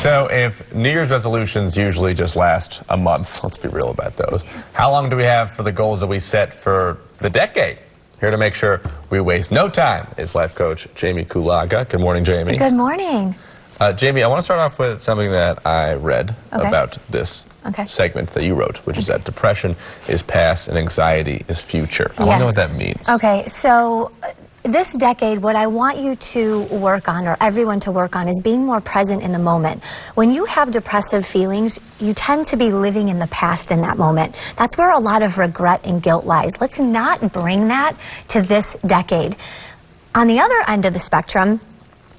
So if New Year's resolutions usually just last a month, let's be real about those, how long do we have for the goals that we set for the decade? Here to make sure we waste no time is life coach Jaime Kulaga. Good morning, Jaime. Good morning. Jaime, I want to start off with something that I read about this segment that you wrote, which is that depression is past and anxiety is future. I want to know what that means. Okay, so this decade, what I want you to work on, or everyone to work on, is being more present in the moment. When you have depressive feelings, you tend to be living in the past in that moment. That's where a lot of regret and guilt lies. Let's not bring that to this decade. On the other end of the spectrum,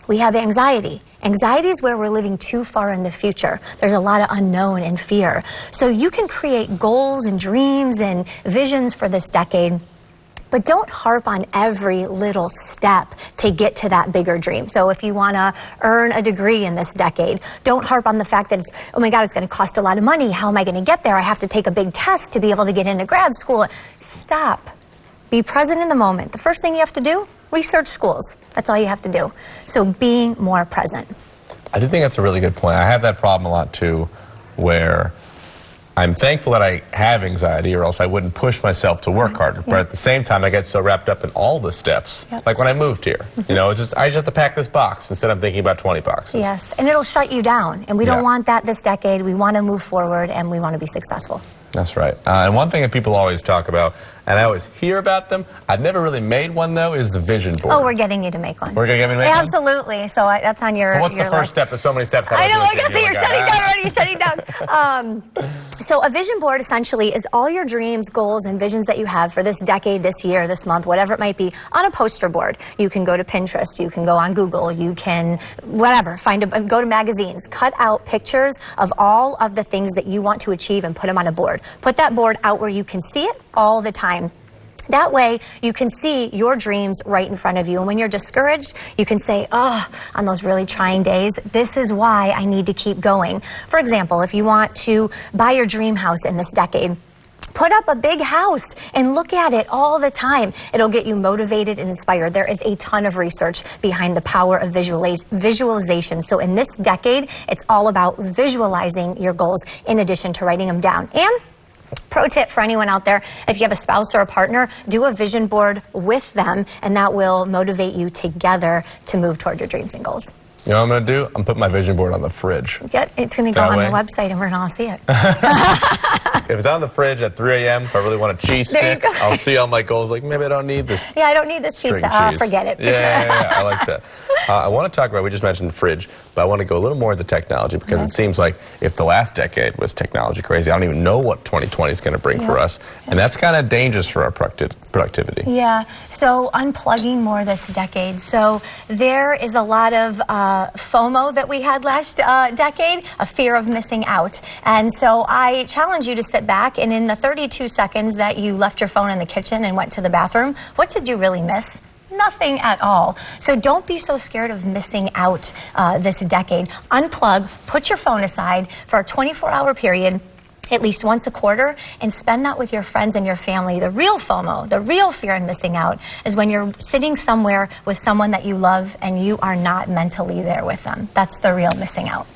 we have anxiety. Anxiety is where we're living too far in the future. There's a lot of unknown and fear. So you can create goals and dreams and visions for this decade, but don't harp on every little step to get to that bigger dream. So if you want to earn a degree in this decade, don't harp on the fact that it's, oh my God, it's going to cost a lot of money. How am I going to get there? I have to take a big test to be able to get into grad school. Stop. Be present in the moment. The first thing you have to do, research schools. That's all you have to do. So being more present. I do think that's a really good point. I have that problem a lot too, where I'm thankful that I have anxiety, or else I wouldn't push myself to work harder. But at the same time, I get so wrapped up in all the steps. Like when I moved here, you know, I just have to pack this box instead of thinking about 20 boxes. Yes, and it'll shut you down. And we don't want that this decade. We want to move forward, and we want to be successful. That's right. And one thing that people always talk about, and I always hear about them, I've never really made one, though, is the vision board. Oh, we're getting you to make one. We're going to get me to make one? Absolutely. So that's on your What's your the first list. step? There's so many steps. I know. I guess you're shutting down already. You're shutting down. So a vision board essentially is all your dreams, goals, and visions that you have for this decade, this year, this month, whatever it might be, on a poster board. You can go to Pinterest. You can go on Google. You can, whatever, go to magazines. Cut out pictures of all of the things that you want to achieve and put them on a board. Put that board out where you can see it all the time. That way, you can see your dreams right in front of you. And when you're discouraged, you can say, oh, on those really trying days, this is why I need to keep going. For example, if you want to buy your dream house in this decade, put up a big house and look at it all the time. It'll get you motivated and inspired. There is a ton of research behind the power of visualization. So in this decade, it's all about visualizing your goals in addition to writing them down. And pro tip for anyone out there, if you have a spouse or a partner, do a vision board with them, and that will motivate you together to move toward your dreams and goals. You know what I'm going to do? I'm putting my vision board on the fridge. It's going to go on the website, and we're going to all see it. If it's on the fridge at 3 a.m., if I really want a cheese stick, I'll see all my goals. Like, maybe I don't need this. Yeah, I don't need this pizza. Forget it. Yeah, I like that. I want to talk about, we just mentioned the fridge, but I want to go a little more into technology, because it seems like if the last decade was technology crazy, I don't even know what 2020 is going to bring for us. And that's kind of dangerous for our productivity. Yeah, so unplugging more this decade. So there is a lot of FOMO that we had last decade, a fear of missing out. And so I challenge you to sit back, and in the 32 seconds that you left your phone in the kitchen and went to the bathroom, what did you really miss? Nothing at all. So don't be so scared of missing out this decade. Unplug, put your phone aside for a 24-hour period, at least once a quarter, and spend that with your friends and your family. The real FOMO, the real fear of missing out, is when you're sitting somewhere with someone that you love and you are not mentally there with them. That's the real missing out.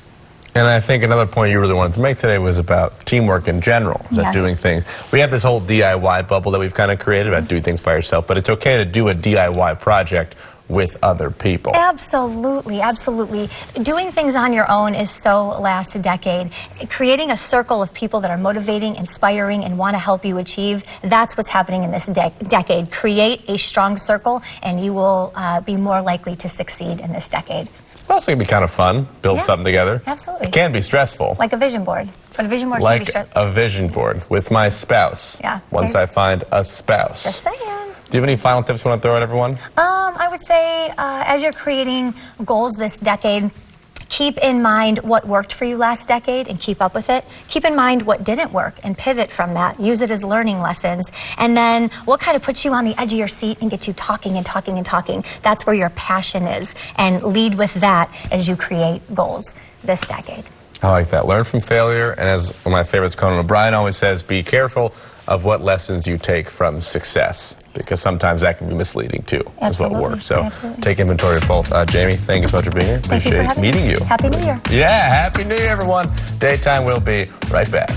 And I think another point you really wanted to make today was about teamwork in general, that doing things. We have this whole DIY bubble that we've kind of created about doing things by yourself, but it's okay to do a DIY project with other people. Absolutely, absolutely. Doing things on your own is so last decade. Creating a circle of people that are motivating, inspiring, and want to help you achieve, that's what's happening in this decade. Create a strong circle, and you will be more likely to succeed in this decade. Also, it can be kind of fun, build something together. Absolutely. It can be stressful. Like a vision board. But a vision board like should be stressful. a vision board with my spouse. Yeah. Once I find a spouse. Just saying. Do you have any final tips you want to throw at everyone? I would say as you're creating goals this decade, keep in mind what worked for you last decade and keep up with it. Keep in mind what didn't work and pivot from that. Use it as learning lessons. And then what kind of puts you on the edge of your seat and gets you talking and talking and talking. That's where your passion is. And lead with that as you create goals this decade. I like that. Learn from failure. And as one of my favorites, Conan O'Brien always says, be careful of what lessons you take from success, because sometimes that can be misleading too. Absolutely. Is what works. So Absolutely. take inventory of both. Jaime, thank you so much for being here. Thank you for Appreciate having meeting me. you. Happy New Year. Yeah, Happy New Year, everyone. Daytime will be right back.